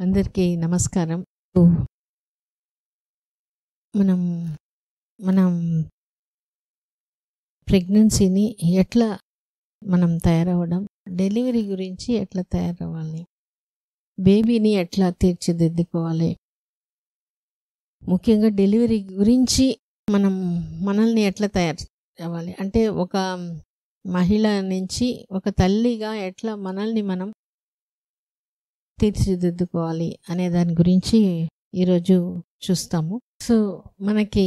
అందరికీ నమస్కారం. మనం మనం ప్రెగ్నెన్సీని ఎట్లా మనం తయారవ్వడం, డెలివరీ గురించి ఎట్లా తయారవ్వాలి, బేబీని ఎట్లా తీర్చిదిద్దుకోవాలి, ముఖ్యంగా డెలివరీ గురించి మనల్ని ఎట్లా తయారు అవ్వాలి అంటే ఒక మహిళ నుంచి ఒక తల్లిగా ఎట్లా మనల్ని మనం తీర్చిదిద్దుకోవాలి అనే దాని గురించి ఈరోజు చూస్తాము. సో మనకి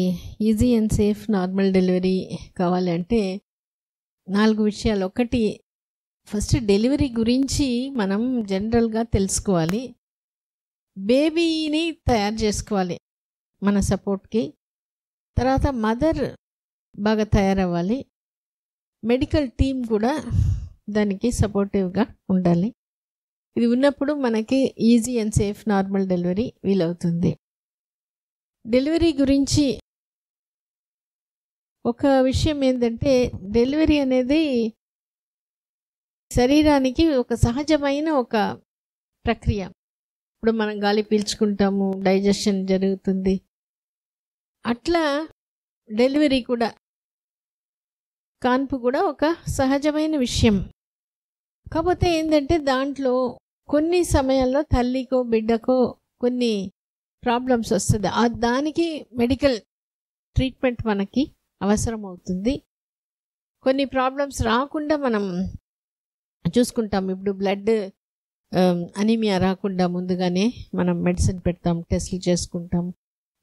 easy and safe normal delivery కావాలంటే 4 విషయాలు. ఒకటి, ఫస్ట్ డెలివరీ గురించి మనం జనరల్గా తెలుసుకోవాలి. బేబీని తయారు చేసుకోవాలి మన సపోర్ట్కి. తర్వాత మదర్ బాగా తయారవ్వాలి. మెడికల్ టీమ్ కూడా దానికి సపోర్టివ్గా ఉండాలి. ఇది ఉన్నప్పుడు మనకి easy and safe normal delivery వీలవుతుంది. డెలివరీ గురించి ఒక విషయం ఏంటంటే, డెలివరీ అనేది శరీరానికి ఒక సహజమైన ఒక ప్రక్రియ. ఇప్పుడు మనం గాలి పీల్చుకుంటాము, డైజెషన్ జరుగుతుంది. అట్లా డెలివరీ కూడా, కాన్పు కూడా ఒక సహజమైన విషయం. కాకపోతే ఏంటంటే దాంట్లో కొన్ని సమయాల్లో తల్లికో బిడ్డకో కొన్ని ప్రాబ్లమ్స్ వస్తుంది. దానికి మెడికల్ ట్రీట్మెంట్ మనకి అవసరం అవుతుంది. కొన్ని ప్రాబ్లమ్స్ రాకుండా మనం చూసుకుంటాం. ఇప్పుడు బ్లడ్ అనీమియా రాకుండా ముందుగానే మనం మెడిసిన్ పెడతాం, టెస్టులు చేసుకుంటాం.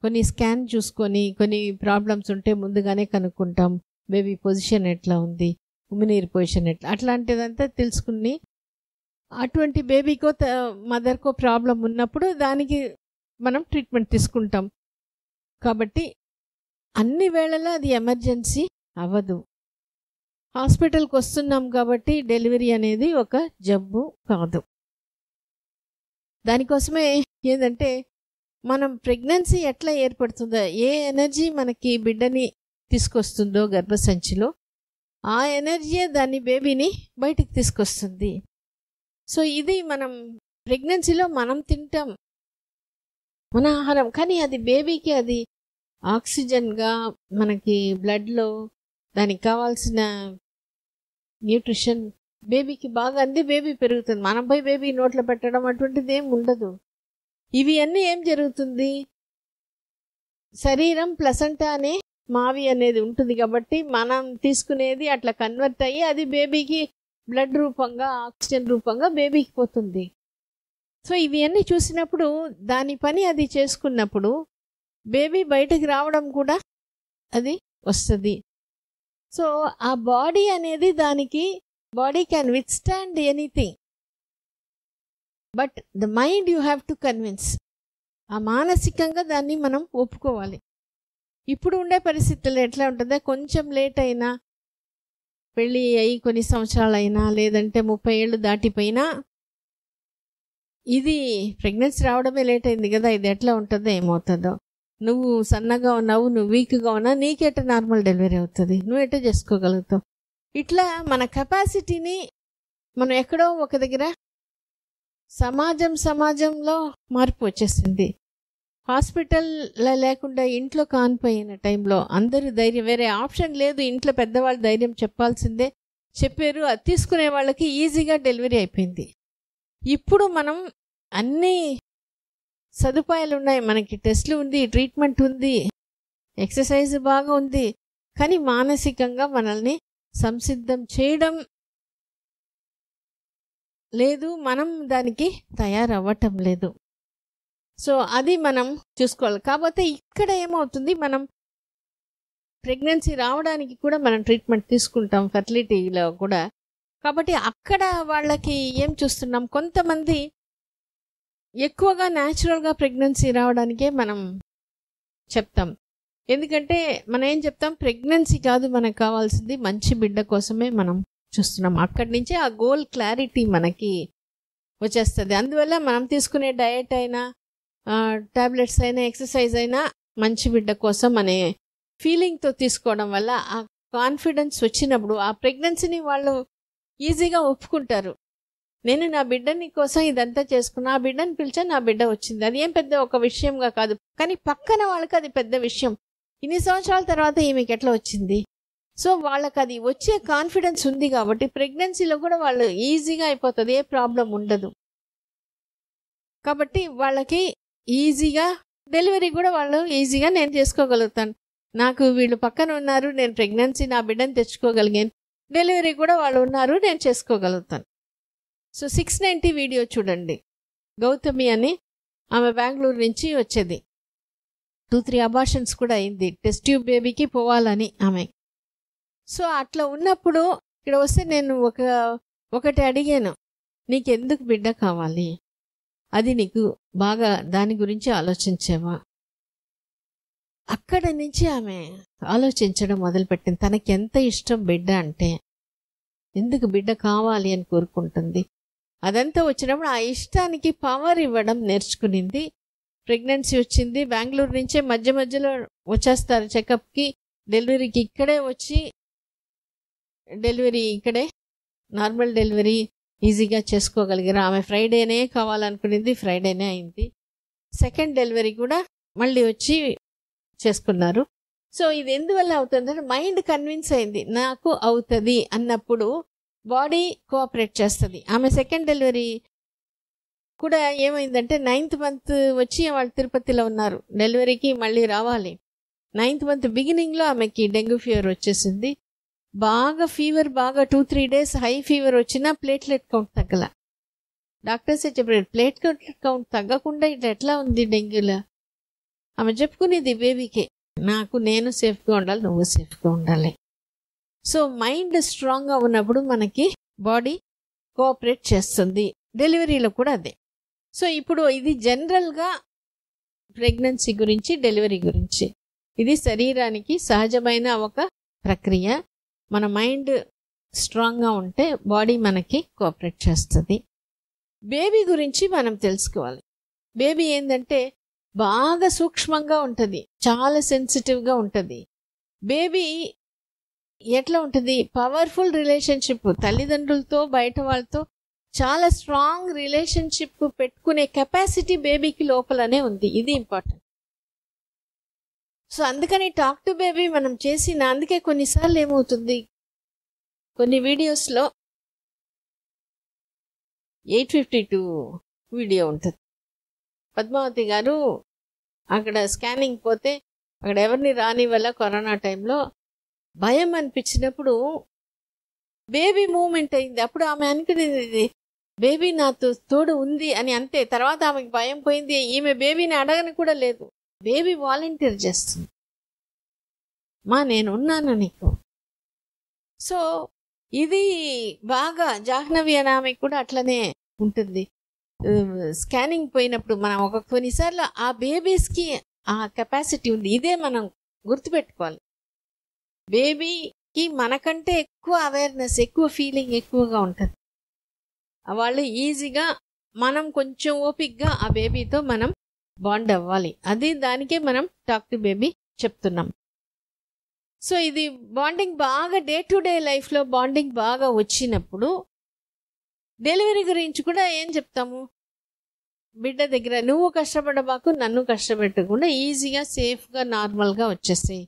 కొన్ని స్కాన్ చూసుకొని కొన్ని ప్రాబ్లమ్స్ ఉంటే ముందుగానే కనుక్కుంటాం. బేబీ పొజిషన్ ఎట్లా ఉంది, ఉమినీరు పొజిషన్ ఎట్లా, అట్లాంటిదంతా తెలుసుకుని అటువంటి బేబీకో మదర్కో ప్రాబ్లం ఉన్నప్పుడు దానికి మనం ట్రీట్మెంట్ తీసుకుంటాం. కాబట్టి అన్ని వేళలా అది ఎమర్జెన్సీ అవ్వదు. హాస్పిటల్కి వస్తున్నాం కాబట్టి డెలివరీ అనేది ఒక జబ్బు కాదు. దానికోసమే ఏంటంటే మనం ప్రెగ్నెన్సీ ఎట్లా ఏర్పడుతుందో, ఏ ఎనర్జీ మనకి బిడ్డని తీసుకొస్తుందో గర్భసంచిలో, ఆ ఎనర్జీయే దాన్ని బేబీని బయటికి తీసుకొస్తుంది. సో ఇది మనం ప్రెగ్నెన్సీలో మనం తింటాం మన ఆహారం, కానీ అది బేబీకి అది ఆక్సిజన్గా మనకి బ్లడ్లో దానికి కావాల్సిన న్యూట్రిషన్ బేబీకి బాగా అంది, బేబీ పెరుగుతుంది. మనం పోయి బేబీ నోట్లో పెట్టడం అటువంటిది ఏం ఉండదు. ఇవి అన్నీ ఏం జరుగుతుంది, శరీరం ప్లసెంటా అనే మావి అనేది ఉంటుంది కాబట్టి మనం తీసుకునేది అట్లా కన్వర్ట్ అయ్యి అది బేబీకి బ్లడ్ రూపంగా ఆక్సిజన్ రూపంగా బేబీకి పోతుంది. సో ఇవి అన్నీ చూసినప్పుడు దాని పని అది చేసుకున్నప్పుడు బేబీ బయటకు రావడం కూడా అది వస్తుంది. సో ఆ బాడీ అనేది దానికి body can withstand anything, but the mind you have to convince. ఆ మానసికంగా దాన్ని మనం ఒప్పుకోవాలి. ఇప్పుడు ఉండే పరిస్థితుల్లో ఎట్లా ఉంటుందో, కొంచెం లేట్ అయినా, పెళ్ళి అయ్యి కొన్ని సంవత్సరాలు అయినా, లేదంటే 30 ఏళ్ళు దాటిపోయినా, ఇది ప్రెగ్నెన్సీ రావడమే లేట్ అయింది కదా, ఇది ఎట్లా ఉంటుందో ఏమవుతుందో, నువ్వు సన్నగా ఉన్నావు, నువ్వు వీక్గా ఉన్నా, నీకెట నార్మల్ డెలివరీ అవుతుంది, నువ్వు ఎట్లా చేసుకోగలుగుతావు. ఇట్లా మన కెపాసిటీని మనం ఎక్కడో ఒక దగ్గర సమాజంలో మార్పు వచ్చేసింది. హాస్పిటల్లో లేకుండా ఇంట్లో కానిపోయిన టైంలో అందరూ ధైర్యం, వేరే ఆప్షన్ లేదు, ఇంట్లో పెద్దవాళ్ళు ధైర్యం చెప్పాల్సిందే చెప్పారు. అది తీసుకునే వాళ్ళకి ఈజీగా డెలివరీ అయిపోయింది. ఇప్పుడు మనం అన్ని సదుపాయాలు ఉన్నాయి, మనకి టెస్టులు ఉంది, ట్రీట్మెంట్ ఉంది, ఎక్సర్సైజ్ బాగా ఉంది, కానీ మానసికంగా మనల్ని సంసిద్ధం చేయడం లేదు, మనం దానికి తయారవ్వటం లేదు. సో అది మనం చూసుకోవాలి. కాకపోతే ఇక్కడ ఏమవుతుంది, మనం ప్రెగ్నెన్సీ రావడానికి కూడా మనం ట్రీట్మెంట్ తీసుకుంటాం, ఫెర్టిలిటీలో కూడా. కాబట్టి అక్కడ వాళ్ళకి ఏం చూస్తున్నాం, కొంతమంది ఎక్కువగా న్యాచురల్గా ప్రెగ్నెన్సీ రావడానికే మనం చెప్తాం. ఎందుకంటే మనం ఏం చెప్తాం, ప్రెగ్నెన్సీ కాదు మనకు కావాల్సింది, మంచి బిడ్డ కోసమే మనం చూస్తున్నాం. అక్కడి నుంచే ఆ గోల్ క్లారిటీ మనకి వచ్చేస్తుంది. అందువల్ల మనం తీసుకునే డయట్ అయినా, టాబ్లెట్స్ అయినా, ఎక్సర్సైజ్ అయినా మంచి బిడ్డ కోసం అనే ఫీలింగ్తో తీసుకోవడం వల్ల ఆ కాన్ఫిడెన్స్ వచ్చినప్పుడు ఆ ప్రెగ్నెన్సీని వాళ్ళు ఈజీగా ఒప్పుకుంటారు. నేను నా బిడ్డని కోసం ఇదంతా చేసుకున్నా, ఆ బిడ్డని పిలిచా, నా బిడ్డ వచ్చింది. అది ఏం పెద్ద ఒక విషయంగా కాదు, కానీ పక్కన వాళ్ళకి అది పెద్ద విషయం. ఇన్ని సంవత్సరాల తర్వాత ఈమెకి ఎట్లా వచ్చింది? సో వాళ్ళకి అది వచ్చే కాన్ఫిడెన్స్ ఉంది కాబట్టి ప్రెగ్నెన్సీలో కూడా వాళ్ళు ఈజీగా అయిపోతుంది, ఏ ప్రాబ్లం ఉండదు. కాబట్టి వాళ్ళకి ఈజీగా డెలివరీ కూడా వాళ్ళు ఈజీగా నేను చేసుకోగలుగుతాను. నాకు వీళ్ళు పక్కన ఉన్నారు, నేను ప్రెగ్నెన్సీ నా బిడ్డను తెచ్చుకోగలిగాను. డెలివరీ కూడా వాళ్ళు ఉన్నారు, నేను చేసుకోగలుగుతాను. సో 690 వీడియో చూడండి. గౌతమి అని ఆమె బెంగళూరు నుంచి వచ్చేది. 2-3 అబార్షన్స్ కూడా అయింది, టెస్ట్ ట్యూబ్ బేబీకి పోవాలని ఆమె. సో అట్లా ఉన్నప్పుడు ఇక్కడ వస్తే నేను ఒకటి అడిగాను, నీకెందుకు బిడ్డ కావాలి? అది నీకు బాగా దాని గురించి ఆలోచించావా? అక్కడ నుంచి ఆమె ఆలోచించడం మొదలుపెట్టింది. తనకి ఎంత ఇష్టం బిడ్డ అంటే, ఎందుకు బిడ్డ కావాలి అని కోరుకుంటుంది. అదంతా వచ్చినప్పుడు ఆ ఇష్టానికి పవర్ ఇవ్వడం నేర్చుకునింది. ప్రెగ్నెన్సీ వచ్చింది. బెంగళూరు నుంచే మధ్య మధ్యలో వచ్చేస్తారు చెకప్కి, డెలివరీకి ఇక్కడే వచ్చి డెలివరీ ఇక్కడే నార్మల్ డెలివరీ ఈజీగా చేసుకోగలిగారు. ఆమె ఫ్రైడేనే కావాలనుకునేది, ఫ్రైడేనే అయింది. సెకండ్ డెలివరీ కూడా మళ్ళీ వచ్చి చేసుకున్నారు. సో ఇది ఎందువల్ల అవుతుందంటే మైండ్ కన్విన్స్ అయింది, నాకు అవుతుంది అన్నప్పుడు బాడీ కోఆపరేట్ చేస్తుంది. ఆమె సెకండ్ డెలివరీ కూడా ఏమైందంటే 9th మంత్ వచ్చి వాళ్ళు తిరుపతిలో ఉన్నారు, డెలివరీకి మళ్ళీ రావాలి. 9th మంత్ బిగినింగ్లో ఆమెకి డెంగ్యూ ఫీవర్ వచ్చేసింది. బాగా ఫీవర్, బాగా 2-3 డేస్ హై ఫీవర్ వచ్చినా ప్లేట్లెట్ కౌంట్ తగ్గల. డాక్టర్సే చెప్పారు, ప్లేట్లెట్ కౌంట్ తగ్గకుండా ఇట్లా ఎట్లా ఉంది డెంగ్యూలో. ఆమె చెప్పుకునేది బేబీకే, నేను సేఫ్గా ఉండాలి, నువ్వు సేఫ్గా ఉండాలి. సో మైండ్ స్ట్రాంగ్గా ఉన్నప్పుడు మనకి బాడీ కోఆపరేట్ చేస్తుంది. డెలివరీలో కూడా అదే. సో ఇప్పుడు ఇది జనరల్గా ప్రెగ్నెన్సీ గురించి, డెలివరీ గురించి. ఇది శరీరానికి సహజమైన ఒక ప్రక్రియ. మన మైండ్ స్ట్రాంగ్గా ఉంటే బాడీ మనకి కోఆపరేట్ చేస్తుంది. బేబీ గురించి మనం తెలుసుకోవాలి. బేబీ ఏంటంటే బాగా సూక్ష్మంగా ఉంటుంది, చాలా సెన్సిటివ్గా ఉంటుంది. బేబీ ఎట్లా ఉంటుంది? పవర్ఫుల్ రిలేషన్షిప్, తల్లిదండ్రులతో బయట వాళ్ళతో చాలా స్ట్రాంగ్ రిలేషన్షిప్ పెట్టుకునే కెపాసిటీ బేబీకి లోపలనే ఉంది. ఇది ఇంపార్టెంట్. సో అందుకని టాక్ టు బేబీ మనం చేసిన, అందుకే కొన్నిసార్లు ఏమవుతుంది, కొన్ని వీడియోస్లో 852 వీడియో ఉంటుంది. పద్మావతి గారు అక్కడ స్కానింగ్ పోతే అక్కడ ఎవరిని రాని వల్ల కరోనా టైంలో భయం అనిపించినప్పుడు బేబీ మూమెంట్ అయింది. అప్పుడు ఆమె అనుకునేది బేబీ నాతో తోడు ఉంది అని. అంతే, తర్వాత ఆమెకి భయం పోయింది. ఈమె బేబీని అడగని కూడా లేదు, బేబీ వాలంటీర్ చేస్తుంది, నేనున్నాను నీకు. సో ఇది బాగా జాహ్నవి అని ఆమె కూడా అట్లనే ఉంటుంది. స్కానింగ్ పోయినప్పుడు మనం కొన్నిసార్లు ఆ బేబీస్కి ఆ కెపాసిటీ ఉంది. ఇదే మనం గుర్తుపెట్టుకోవాలి. బేబీకి మనకంటే ఎక్కువ అవేర్నెస్, ఎక్కువ ఫీలింగ్ ఎక్కువగా ఉంటుంది. వాళ్ళు ఈజీగా, మనం కొంచెం ఓపిక్గా ఆ బేబీతో మనం బాండ్ అవ్వాలి. అది దానికే మనం టాక్ టు బేబీ చెప్తున్నాం. సో ఇది బాండింగ్ బాగా డే టు డే లైఫ్లో బాండింగ్ బాగా వచ్చినప్పుడు డెలివరీ గురించి కూడా ఏం చెప్తాము, బిడ్డ దగ్గర నువ్వు కష్టపడబాకు, నన్ను కష్టపెట్టకుండా ఈజీగా సేఫ్గా నార్మల్గా వచ్చేసాయి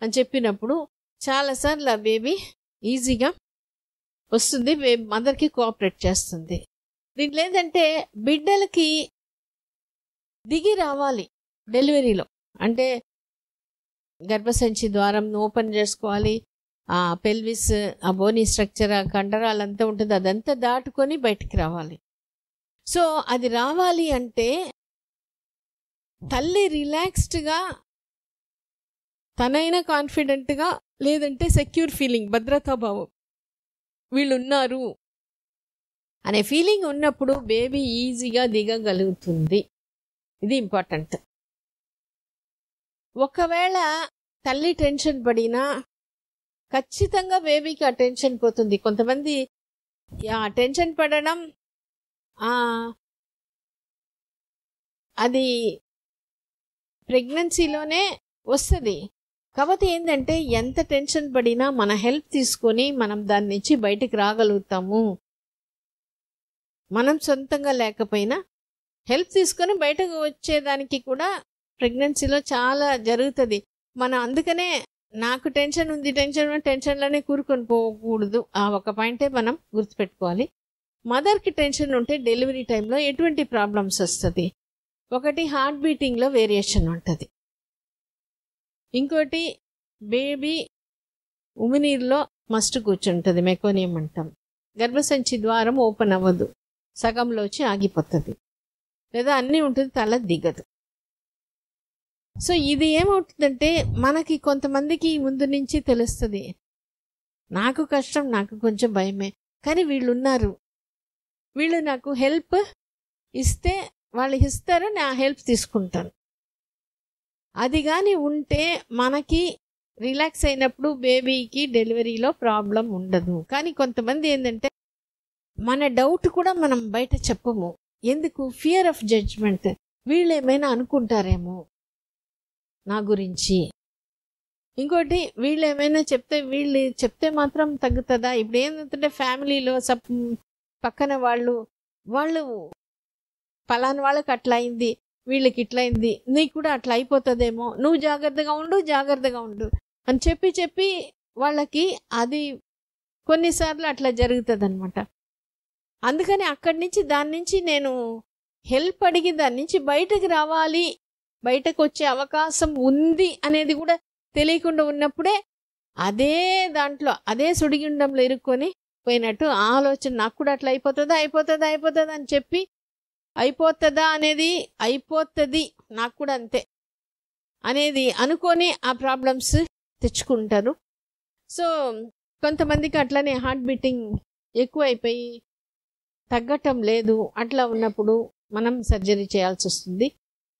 అని చెప్పినప్పుడు చాలాసార్లు ఆ బేబీ ఈజీగా వస్తుంది, మదర్కి కోఆపరేట్ చేస్తుంది. దీంట్లో ఏంటంటే బిడ్డలకి దిగి రావాలి డెలివరీలో. అంటే గర్భసంచి ద్వారం ఓపెన్ చేసుకోవాలి, ఆ పెల్విస్, ఆ బోనీ స్ట్రక్చర్, ఆ కండరాలంతా ఉంటుంది, అదంతా దాటుకొని బయటికి రావాలి. సో అది రావాలి అంటే తల్లి రిలాక్స్డ్గా, తనైనా కాన్ఫిడెంట్గా, లేదంటే సెక్యూర్ ఫీలింగ్, భద్రతాభావం, వీళ్ళు ఉన్నారు అనే ఫీలింగ్ ఉన్నప్పుడు బేబీ ఈజీగా దిగగలుగుతుంది. ఇది ఇంపార్టెంట్. ఒకవేళ తల్లి టెన్షన్ పడినా ఖచ్చితంగా బేబీకి ఆ టెన్షన్ పోతుంది. కొంతమంది ఆ టెన్షన్ పడడం అది ప్రెగ్నెన్సీలోనే వస్తుంది. కాబట్టి ఏంటంటే ఎంత టెన్షన్ పడినా మన హెల్ప్ తీసుకొని మనం దాని నుంచి బయటకు రాగలుగుతాము. మనం సొంతంగా లేకపోయినా హెల్ప్ తీసుకొని బయటకు వచ్చేదానికి కూడా ప్రెగ్నెన్సీలో చాలా జరుగుతుంది. మనం అందుకనే నాకు టెన్షన్ ఉంది, టెన్షన్లోనే కూరుకొని పోకూడదు. ఆ ఒక పాయింటే మనం గుర్తుపెట్టుకోవాలి. మదర్కి టెన్షన్ ఉంటే డెలివరీ టైంలో ఎటువంటి ప్రాబ్లమ్స్ వస్తుంది? ఒకటి, హార్ట్ బీటింగ్లో వేరియేషన్ ఉంటుంది. ఇంకోటి, బేబీ ఉమినీరులో మస్ట్ కూర్చుంటుంది, మెకోనియం అంటాం. గర్భసంచి ద్వారం ఓపెన్ అవ్వదు, సగంలో వచ్చి ఆగిపోతుంది, లేదా అన్నీ ఉంటుంది, తల దిగదు. సో ఇది ఏమవుతుందంటే మనకి కొంతమందికి ముందు నుంచి తెలుస్తుంది, నాకు కష్టం, నాకు కొంచెం భయమే, కానీ వీళ్ళు ఉన్నారు, వీళ్ళు నాకు హెల్ప్ ఇస్తే వాళ్ళు ఇస్తారు, నా హెల్ప్ తీసుకుంటాను. అది కానీ ఉంటే మనకి రిలాక్స్ అయినప్పుడు బేబీకి డెలివరీలో ప్రాబ్లం ఉండదు. కానీ కొంతమంది ఏంటంటే మన డౌట్ కూడా మనం బయట చెప్పము. ఎందుకు? Fear of judgement. వీళ్ళు ఏమైనా అనుకుంటారేమో నా గురించి. ఇంకోటి, వీళ్ళు ఏమైనా వీళ్ళు చెప్తే మాత్రం తగ్గుతుందా? ఇప్పుడు ఏంటంటే ఫ్యామిలీలో పక్కన వాళ్ళు పలానా వాళ్ళకి అట్లా అయింది, వీళ్ళకి ఇట్లా అయింది, నీకు కూడా అట్లా అయిపోతుందేమో, నువ్వు జాగ్రత్తగా ఉండు అని చెప్పి వాళ్ళకి అది కొన్నిసార్లు అట్లా జరుగుతుంది అనమాట. అందుకని అక్కడి నుంచి దాని నుంచి నేను హెల్ప్ అడిగి దాని నుంచి బయటకు రావాలి, బయటకు వచ్చే అవకాశం ఉంది అనేది కూడా తెలియకుండా ఉన్నప్పుడే అదే దాంట్లో అదే సుడిగుండంలో ఇరుక్కొని పోయినట్టు ఆలోచన, నాకు కూడా అట్లా అయిపోతుందా అని చెప్పి అయిపోతుందా అనేది అయిపోతుంది, నాకు కూడా అంతే అనేది అనుకొని ఆ ప్రాబ్లమ్స్ తెచ్చుకుంటారు. సో కొంతమందికి అట్లనే హార్ట్ బీటింగ్ ఎక్కువ అయిపోయి తగ్గటం లేదు, అట్లా ఉన్నప్పుడు మనం సర్జరీ చేయాల్సి వస్తుంది.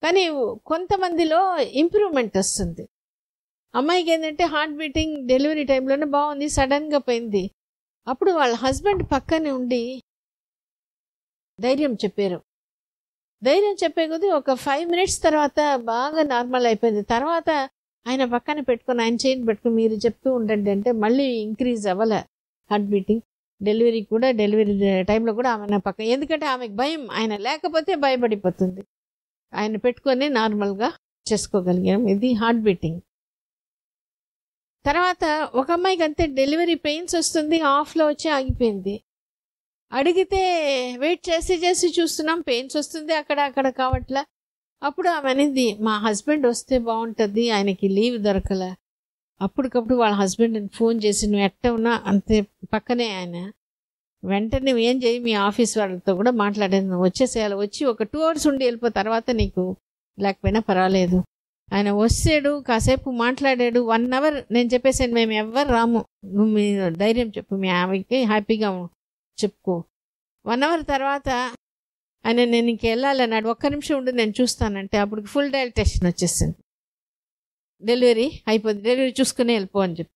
కానీ కొంతమందిలో ఇంప్రూవ్మెంట్ వస్తుంది. అమ్మాయికి ఏంటంటే హార్ట్ బీటింగ్ డెలివరీ టైంలోనే బాగుంది, సడన్గా పోయింది. అప్పుడు వాళ్ళ హస్బెండ్ పక్కనే ఉండి ధైర్యం చెప్పే కొద్దీ ఒక 5 minutes తర్వాత బాగా నార్మల్ అయిపోయింది. తర్వాత ఆయన పక్కన పెట్టుకొని, ఆయన చేయిని పెట్టుకుని మీరు చెప్తూ ఉండండి అంటే మళ్ళీ ఇంక్రీజ్ అవ్వలే హార్ట్ బీటింగ్. డెలివరీ టైంలో కూడా ఆమె పక్కన, ఎందుకంటే ఆమెకు భయం, ఆయన లేకపోతే భయపడిపోతుంది. ఆయన పెట్టుకొని నార్మల్గా చేసుకోగలిగాం. ఇది హార్ట్ బీటింగ్. తర్వాత ఒక అమ్మాయికి అంతే డెలివరీ పెయిన్స్ వస్తుంది, ఆఫ్లో వచ్చి ఆగిపోయింది. అడిగితే వెయిట్ చేసి చూస్తున్నాం, పెయిన్స్ వస్తుంది అక్కడ కావట్లా. అప్పుడు ఆమె అనేది, మా హస్బెండ్ వస్తే బాగుంటుంది, ఆయనకి లీవ్ దొరకలే. అప్పటికప్పుడు వాళ్ళ హస్బెండ్ని ఫోన్ చేసి, నువ్వు ఎట్ట ఉన్నా అంతే పక్కనే ఆయన, వెంటనే నువ్వు ఏం చేయి, మీ ఆఫీస్ వాళ్ళతో కూడా మాట్లాడేది, నువ్వు వచ్చేసేయాలి, వచ్చి ఒక 2 hours ఉండి వెళ్ళిపో, తర్వాత నీకు లేకపోయినా పర్వాలేదు. ఆయన వచ్చాడు, కాసేపు మాట్లాడాడు, 1 hour. నేను చెప్పేసాను, మేము ఎవ్వరు రాము, నువ్వు మీ ధైర్యం చెప్పు, మీ ఆమెకి హ్యాపీగా చెప్పుకో. 1 hour తర్వాత ఆయన, నేను ఇంక వెళ్ళాలన్నాడు, 1 నిమిషం ఉండి నేను చూస్తానంటే అప్పుడు ఫుల్ డైలటేషన్ వచ్చేసింది, డెలివరీ అయిపోద్ది, డెలివరీ చూసుకుని వెళ్ళిపో అని చెప్పి.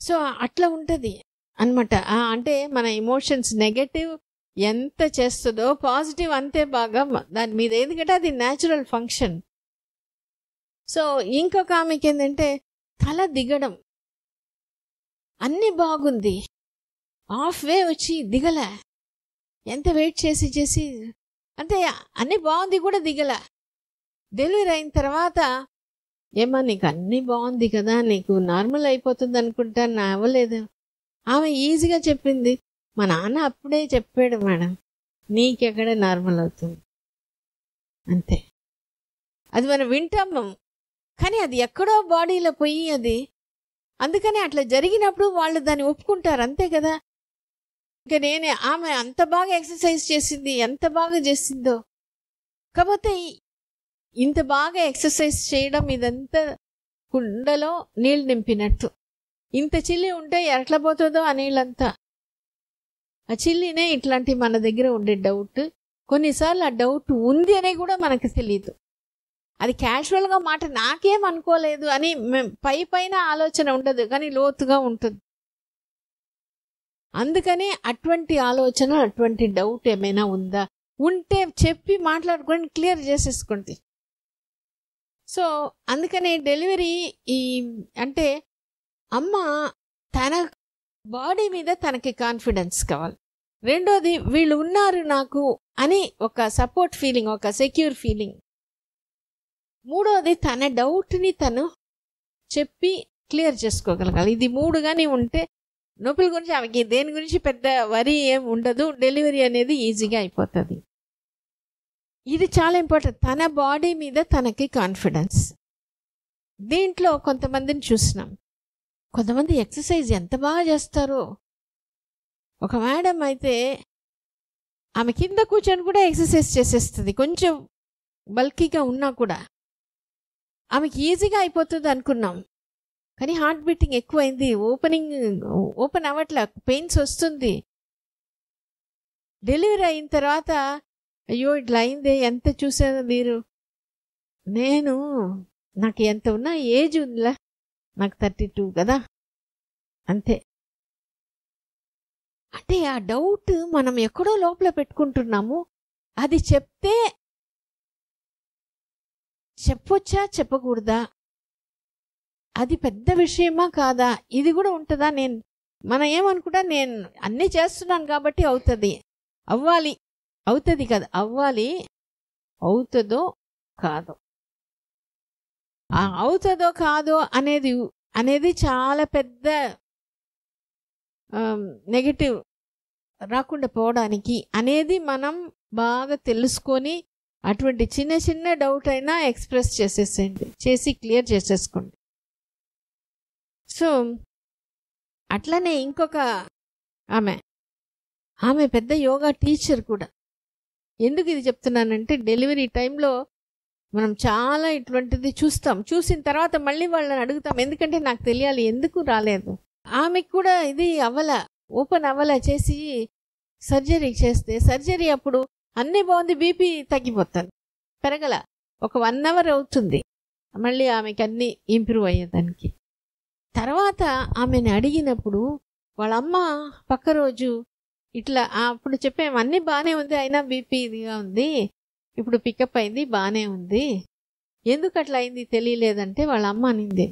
సో అట్లా ఉంటుంది అనమాట. అంటే మన ఎమోషన్స్ నెగటివ్ ఎంత చేస్తుందో పాజిటివ్ అంతే బాగా దాని మీద, ఎందుకంటే అది న్యాచురల్ ఫంక్షన్. సో ఇంకొక ఆమెకి ఏంటంటే తల దిగడం, అన్నీ బాగుంది, హాఫ్ వే వచ్చి దిగలే, ఎంత వెయిట్ చేసి అంటే అన్నీ బాగుంది కూడా దిగలే. డెలివరీ అయిన తర్వాత, ఏమా నీకు అన్నీ బాగుంది కదా, నీకు నార్మల్ అయిపోతుంది అనుకుంటా, నా అవ్వలేదు. ఆమె ఈజీగా చెప్పింది, మా నాన్న అప్పుడే చెప్పాడు మేడం, నీకెక్కడ నార్మల్ అవుతుంది అంతే. అది మనం వింటాము, కానీ అది ఎక్కడో బాడీలో పోయి అది, అందుకని అట్లా జరిగినప్పుడు వాళ్ళు దాన్ని ఒప్పుకుంటారు, అంతే కదా. ఇంకా ఆమె అంత బాగా ఎక్సర్సైజ్ చేసింది, ఎంత బాగా చేసిందో. కాకపోతే ఇంత బాగా ఎక్సర్సైజ్ చేయడం, ఇదంతా కుండలో నీళ్ళు నింపినట్టు, ఇంత చిల్లి ఉంటే ఎట్లా పోతుందో ఆ నీళ్ళంతా. ఆ చిల్లినే ఇట్లాంటి మన దగ్గర ఉండే డౌట్, కొన్నిసార్లు ఆ డౌట్ ఉంది అనే కూడా మనకు తెలియదు. అది క్యాజువల్గా మాట, నాకేం అనుకోలేదు అని పైన ఆలోచన ఉండదు, కానీ లోతుగా ఉంటుంది. అందుకని అటువంటి ఆలోచన, అటువంటి డౌట్ ఏమైనా ఉందా, ఉంటే చెప్పి మాట్లాడుకొని క్లియర్ చేసేసుకోండి. సో అందుకని డెలివరీ అంటే అమ్మ తన బాడీ మీద తనకి కాన్ఫిడెన్స్ కావాలి. రెండోది వీళ్ళు ఉన్నారు నాకు అని ఒక సపోర్ట్ ఫీలింగ్, ఒక సెక్యూర్ ఫీలింగ్. మూడోది తన డౌట్ని తను చెప్పి క్లియర్ చేసుకోగలగాలి. ఇది 3 కానీ ఉంటే నొప్పుల గురించి ఆమెకి దేని గురించి పెద్ద వరి ఏం ఉండదు, డెలివరీ అనేది ఈజీగా అయిపోతుంది. ఇది చాలా ఇంపార్టెంట్. తన బాడీ మీద తనకి కాన్ఫిడెన్స్. దీంట్లో కొంతమందిని చూసినాం. కొంతమంది ఎక్సర్సైజ్ ఎంత బాగా చేస్తారో. ఒక మేడం అయితే ఆమె కింద కూర్చొని కూడా ఎక్సర్సైజ్ చేసేస్తుంది. కొంచెం బల్కీగా ఉన్నా కూడా ఆమెకి ఈజీగా అయిపోతుంది అనుకున్నాం. కానీ హార్ట్ బీటింగ్ ఎక్కువైంది, ఓపెన్ అవ్వట్లే, పెయిన్స్ వస్తుంది. డెలివరీ అయిన తర్వాత అయ్యో ఇట్లా అయిందే, ఎంత చూసారు మీరు. నాకు ఎంత ఉన్నా ఏజ్ ఉందిలా, నాకు 32 కదా, అంతే. అంటే ఆ డౌట్ మనం ఎక్కడో లోపల పెట్టుకుంటున్నాము. అది చెప్పొచ్చా చెప్పకూడదా, అది పెద్ద విషయమా కాదా, ఇది కూడా ఉంటుందా. మనం ఏమనుకుంటా, నేను అన్నీ చేస్తున్నాను కాబట్టి అవుతుంది కదా, అవుతుందో కాదో. అవుతుందో కాదో అనేది చాలా పెద్ద నెగటివ్ రాకుండా పోవడానికి అనేది మనం బాగా తెలుసుకొని అటువంటి చిన్న చిన్న డౌట్ అయినా ఎక్స్ప్రెస్ చేసి క్లియర్ చేసేసుకోండి. సో అట్లనే ఇంకొక ఆమె పెద్ద యోగా టీచర్ కూడా. ఎందుకు ఇది చెప్తున్నానంటే డెలివరీ టైంలో మనం చాలా ఇటువంటిది చూసిన తర్వాత మళ్ళీ వాళ్ళని అడుగుతాం, ఎందుకంటే నాకు తెలియాలి ఎందుకు రాలేదు. ఆమెకు కూడా ఇది ఓపెన్ చేసి సర్జరీ చేస్తే, సర్జరీ అప్పుడు అన్నీ బాగుంది, బీపీ తగ్గిపోతుంది, పెరగల. ఒక 1 అవర్ అవుతుంది మళ్ళీ ఆమెకి అన్నీ ఇంప్రూవ్ అయ్యేదానికి. తర్వాత ఆమెను అడిగినప్పుడు వాళ్ళ అమ్మ పక్క రోజు ఇట్లా అప్పుడు చెప్పాము, అన్నీ బాగానే ఉంది, అయినా బీపీ ఇదిగా ఉంది, ఇప్పుడు పికప్ అయింది, బాగానే ఉంది, ఎందుకు అట్లా అయింది తెలియలేదంటే వాళ్ళ అమ్మ అనింది,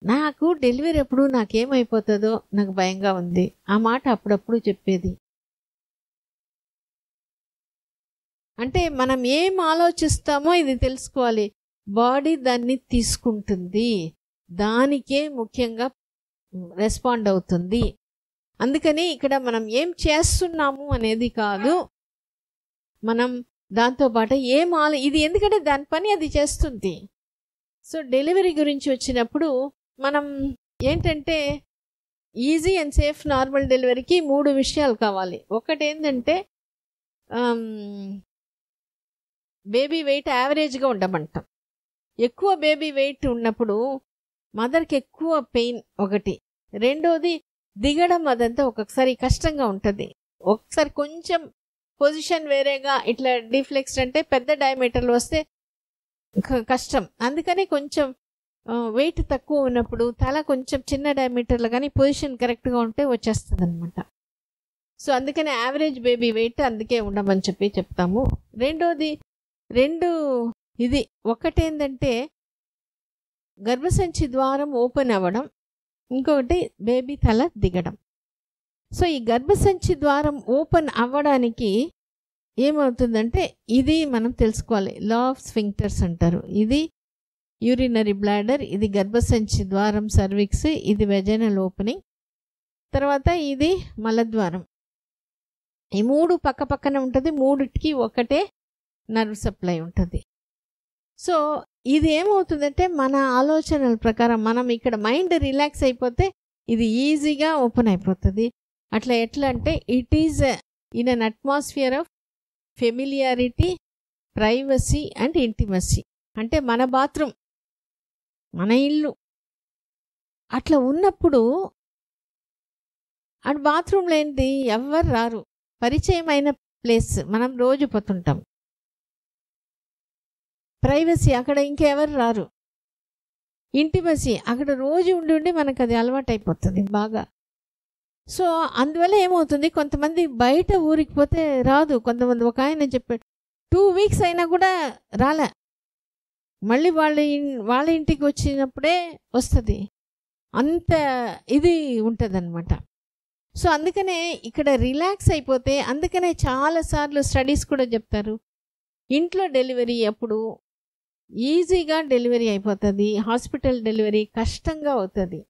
నాకు డెలివరీ అప్పుడు నాకేమైపోతుందో నాకు భయంగా ఉంది. ఆ మాట అప్పుడప్పుడు చెప్పేది. అంటే మనం ఏం ఆలోచిస్తామో ఇది తెలుసుకోవాలి. బాడీ దాన్ని తీసుకుంటుంది, దానికే ముఖ్యంగా రెస్పాండ్ అవుతుంది. అందుకని ఇక్కడ మనం ఏం చేస్తున్నాము అనేది కాదు, మనం దాంతోపాటు ఇది ఎందుకంటే దాని పని అది చేస్తుంది. సో డెలివరీ గురించి వచ్చినప్పుడు మనం ఏంటంటే ఈజీ అండ్ సేఫ్ నార్మల్ డెలివరీకి 3 విషయాలు కావాలి. ఒకటి ఏంటంటే బేబీ వెయిట్ యావరేజ్గా ఉండమంటాం. ఎక్కువ బేబీ వెయిట్ ఉన్నప్పుడు మదర్కి ఎక్కువ పెయిన్ ఒకటి. రెండోది దిగడం అదంతా ఒక్కొక్కసారి కష్టంగా ఉంటుంది, ఒకసారి కొంచెం పొజిషన్ వేరేగా ఇట్లా డిఫ్లెక్స్డ్ అంటే పెద్ద డయామీటర్లు వస్తే కష్టం. అందుకని కొంచెం వెయిట్ తక్కువ ఉన్నప్పుడు తల కొంచెం చిన్న డయామీటర్లు కానీ పొజిషన్ కరెక్ట్గా ఉంటే వచ్చేస్తుంది అనమాట. సో అందుకని యావరేజ్ బేబీ వెయిట్ అందుకే ఉండమని చెప్తాము. రెండోది ఇది ఒకటేంటంటే గర్భసంచి ద్వారం ఓపెన్ అవ్వడం, ఇంకొకటి బేబీ తల దిగడం. సో ఈ గర్భసంచి ద్వారం ఓపెన్ అవ్వడానికి ఏమవుతుందంటే ఇది మనం తెలుసుకోవాలి. లా ఆఫ్ స్ఫింక్టర్స్ అంటారు. ఇది యూరినరీ బ్లాడర్, ఇది గర్భసంచి ద్వారం సర్విక్స్, ఇది వెజైనల్ ఓపెనింగ్, తర్వాత ఇది మలద్వారం. ఈ 3 పక్క పక్కన ఉంటుంది, 3టికి ఒకటే నర్వ్ సప్లై ఉంటుంది. సో ఇది ఏమవుతుందంటే మన ఆలోచనల ప్రకారం మనం ఇక్కడ మైండ్ రిలాక్స్ అయిపోతే ఇది ఈజీగా ఓపెన్ అయిపోతుంది. అట్లా ఎట్లా అంటే it is in an atmosphere of familiarity, privacy and intimacy. అంటే మన బాత్రూమ్, మన ఇల్లు అట్లా ఉన్నప్పుడు ఆ బాత్రూంలో ఏంటి ఎవ్వరు రారు, పరిచయమైన ప్లేస్, మనం రోజు పోతుంటాం. ప్రైవసీ, అక్కడ ఇంకెవరు రారు. ఇంటిమసీ, అక్కడ రోజు ఉండి మనకు అది అలవాటు అయిపోతుంది బాగా. సో అందువల్ల ఏమవుతుంది, కొంతమంది బయట ఊరికి పోతే రాదు. కొంతమంది ఒక ఆయన చెప్పాడు 2 వీక్స్ అయినా కూడా రాలే, మళ్ళీ వాళ్ళ ఇంటికి వచ్చినప్పుడే వస్తుంది. అంత ఇది ఉంటుంది అనమాట. సో అందుకనే ఇక్కడ రిలాక్స్ అయిపోతే, అందుకనే చాలాసార్లు స్టడీస్ కూడా చెప్తారు, ఇంట్లో డెలివరీ అప్పుడు ఈజీగా డెలివరీ అయిపోతుంది, హాస్పిటల్ డెలివరీ కష్టంగా అవుతుంది.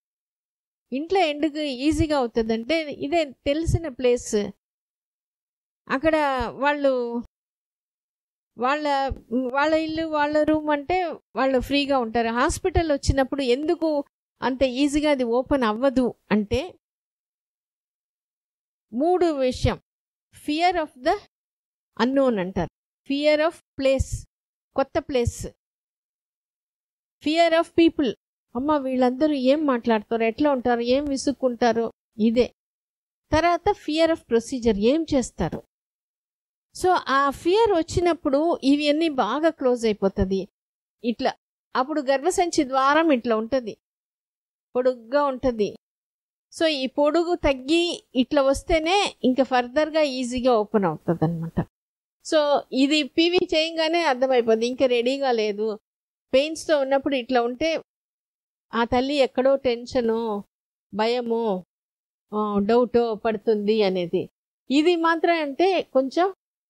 ఇంట్లో ఎందుకు ఈజీగా అవుతుందంటే ఇదే తెలిసిన ప్లేస్, అక్కడ వాళ్ళు వాళ్ళ వాళ్ళ ఇల్లు వాళ్ళ రూమ్ అంటే వాళ్ళు ఫ్రీగా ఉంటారు. హాస్పిటల్ వచ్చినప్పుడు ఎందుకు అంత ఈజీగా అది ఓపెన్ అవ్వదు అంటే 3 విషయం. ఫియర్ ఆఫ్ ద అన్నోన్ అంటారు, ఫియర్ ఆఫ్ ప్లేస్, కొత్త ప్లేస్, ఫియర్ ఆఫ్ పీపుల్, అమ్మ వీళ్ళందరూ ఏం మాట్లాడతారు, ఎట్లా ఉంటారు, ఏం విసుక్కుంటారో ఇదే. తర్వాత ఫియర్ ఆఫ్ ప్రొసీజర్, ఏం చేస్తారు. సో ఆ ఫియర్ వచ్చినప్పుడు ఇవన్నీ బాగా క్లోజ్ అయిపోతుంది ఇట్లా. అప్పుడు గర్భసంచి ద్వారం ఇట్లా ఉంటుంది, పొడుగ్గా ఉంటుంది. సో ఈ పొడుగు తగ్గి ఇట్లా వస్తేనే ఇంకా ఫర్దర్గా ఈజీగా ఓపెన్ అవుతుంది అనమాట. సో ఇది పీవీ చేయగానే అర్థమైపోద్ది, ఇంకా రెడీగా లేదు. పెయిన్స్తో ఉన్నప్పుడు ఇట్లా ఉంటే ఆ తల్లి ఎక్కడో టెన్షను, భయము, డౌటో పడుతుంది అనేది. ఇది మాత్రం అంటే కొంచెం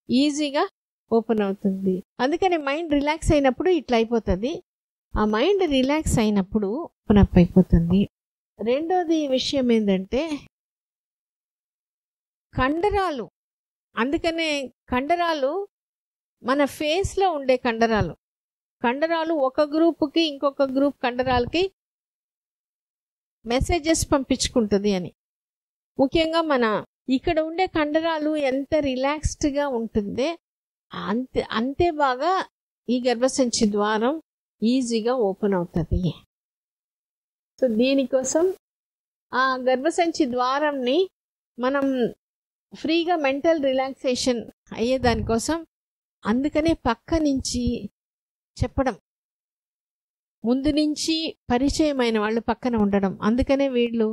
ఈజీగా ఓపెన్ అవుతుంది. అందుకని మైండ్ రిలాక్స్ అయినప్పుడు ఇట్లా అయిపోతుంది. ఆ మైండ్ రిలాక్స్ అయినప్పుడు ఓపెన్ అప్ అయిపోతుంది. రెండోది విషయం ఏంటంటే కండరాలు. అందుకనే కండరాలు మన ఫేస్లో ఉండే కండరాలు ఒక గ్రూప్కి ఇంకొక గ్రూప్ కండరాలకి మెసేజెస్ పంపించుకుంటుంది అని. ముఖ్యంగా మన ఇక్కడ ఉండే కండరాలు ఎంత రిలాక్స్డ్గా ఉంటుందే అంతే బాగా ఈ గర్భసంచి ద్వారం ఈజీగా ఓపెన్ అవుతుంది. సో దీనికోసం ఆ గర్భసంచి ద్వారంని మనం ఫ్రీగా మెంటల్ రిలాక్సేషన్ అయ్యేదానికోసం అందుకనే పక్క నుంచి చెప్పడం, ముందు నుంచి పరిచయమైన వాళ్ళు పక్కన ఉండడం. అందుకనే వీళ్ళు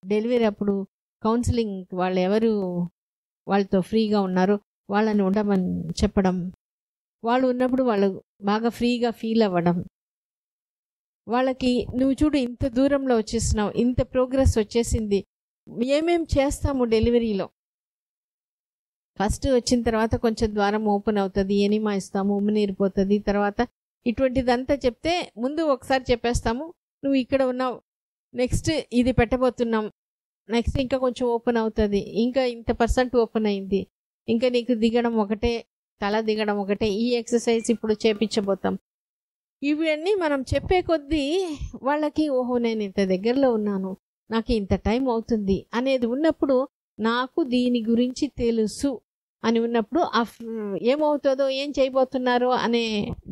డెలివరీ అప్పుడు కౌన్సిలింగ్ వాళ్ళు ఎవరు వాళ్ళతో ఫ్రీగా ఉన్నారో వాళ్ళని ఉండమని చెప్పడం, వాళ్ళు ఉన్నప్పుడు వాళ్ళు బాగా ఫ్రీగా ఫీల్ అవ్వడం. వాళ్ళకి నువ్వు చూడు ఇంత దూరంలో వచ్చేసినావు, ఇంత ప్రోగ్రెస్ వచ్చేసింది, ఏమేం చేస్తాము డెలివరీలో. ఫస్ట్ వచ్చిన తర్వాత కొంచెం ద్వారం ఓపెన్ అవుతుంది, ఎనిమా ఇస్తాము, ఉమ్మినీరిపోతుంది. తర్వాత ఇటువంటిదంతా చెప్తే ముందు ఒకసారి చెప్పేస్తాము, నువ్వు ఇక్కడ ఉన్నావు, నెక్స్ట్ ఇది పెట్టబోతున్నాం, నెక్స్ట్ ఇంకా కొంచెం ఓపెన్ అవుతుంది, ఇంకా ఇంత % ఓపెన్ అయింది, ఇంకా నీకు దిగడం ఒకటే, తల దిగడం ఒకటే, ఈ ఎక్సర్సైజ్ ఇప్పుడు చేపించబోతాం. ఇవన్నీ మనం చెప్పే కొద్దీ వాళ్ళకి ఓహో నేను ఇంత దగ్గరలో ఉన్నాను, నాకు ఇంత టైం అవుతుంది అనేది ఉన్నప్పుడు, నాకు దీని గురించి తెలుసు అని ఉన్నప్పుడు ఏమవుతుందో ఏం చేయబోతున్నారో అనే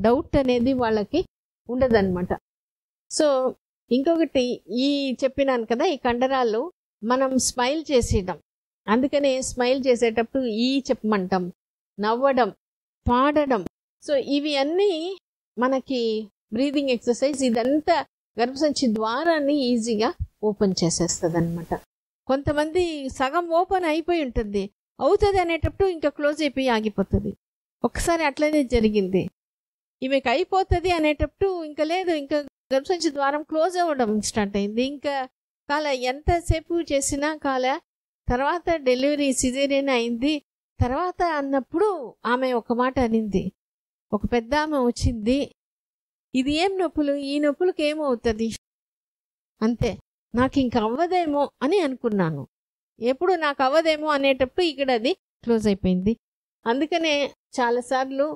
డౌట్ అనేది వాళ్ళకి ఉండదన్నమాట. సో ఇంకొకటి ఈ చెప్పినాను కదా, ఈ కండరాలు మనం స్మైల్ చేసేయడం. అందుకనే స్మైల్ చేసేటప్పుడు చెప్పమంటాం, నవ్వడం, పాడడం. సో ఇవి అన్నీ మనకి బ్రీదింగ్ ఎక్సర్సైజ్. ఇదంతా గర్భసంచి ద్వారాన్ని ఈజీగా ఓపెన్ చేసేస్తుంది అనమాట. కొంతమంది సగం ఓపెన్ అయిపోయి ఉంటుంది, అవుతుంది అనేటప్పుడు ఇంకా క్లోజ్ అయిపోయి ఆగిపోతుంది. ఒకసారి అట్లనే జరిగింది, ఈమెకి అయిపోతుంది అనేటప్పుడు ఇంకా లేదు, ఇంకా గర్భసంచి ద్వారం క్లోజ్ అవ్వడం స్టార్ట్ అయింది. ఇంకా ఎంతసేపు చేసినా తర్వాత డెలివరీ సిజేరియన్ అయింది. తర్వాత అన్నప్పుడు ఆమె ఒక మాట అనింది, ఒక పెద్ద ఆమె వచ్చింది, ఇది ఏం నొప్పులు, ఈ నొప్పులకి ఏమవుతుంది, అంతే నాకు ఇంకా అవ్వదేమో అని అనుకున్నాను. ఎప్పుడు నాకు అవ్వదేమో అనేటప్పుడు ఇక్కడ అది క్లోజ్ అయిపోయింది. అందుకనే చాలాసార్లు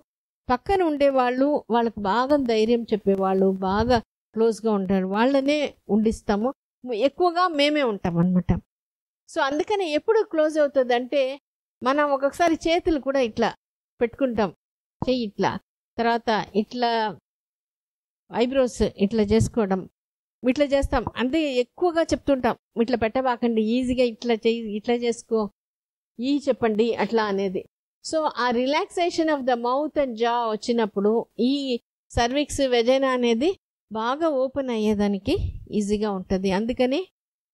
పక్కన ఉండేవాళ్ళు, వాళ్ళకు బాగా ధైర్యం చెప్పేవాళ్ళు, బాగా క్లోజ్గా ఉంటారు, వాళ్ళనే ఉండిస్తాము. ఎక్కువగా మేమే ఉంటాం అన్నమాట. సో అందుకని ఎప్పుడు క్లోజ్ అవుతుంది అంటే, మనం ఒక్కొక్కసారి చేతులు కూడా ఇట్లా పెట్టుకుంటాం, చెయ్యి ఇట్లా, తర్వాత ఇట్లా ఐబ్రోస్ ఇట్లా చేసుకోవడం, ఇట్లా చేస్తాం. అంటే ఎక్కువగా చెప్తుంటాం, ఇట్లా పెట్టబాకండి, ఈజీగా ఇట్లా చెయ్యి, ఇట్లా చేసుకో, చెప్పండి అట్లా అనేది. సో ఆ relaxation of the mouth and జా వచ్చినప్పుడు ఈ సర్విక్స్, వెజైనా అనేది బాగా ఓపెన్ అయ్యేదానికి ఈజీగా ఉంటుంది. అందుకని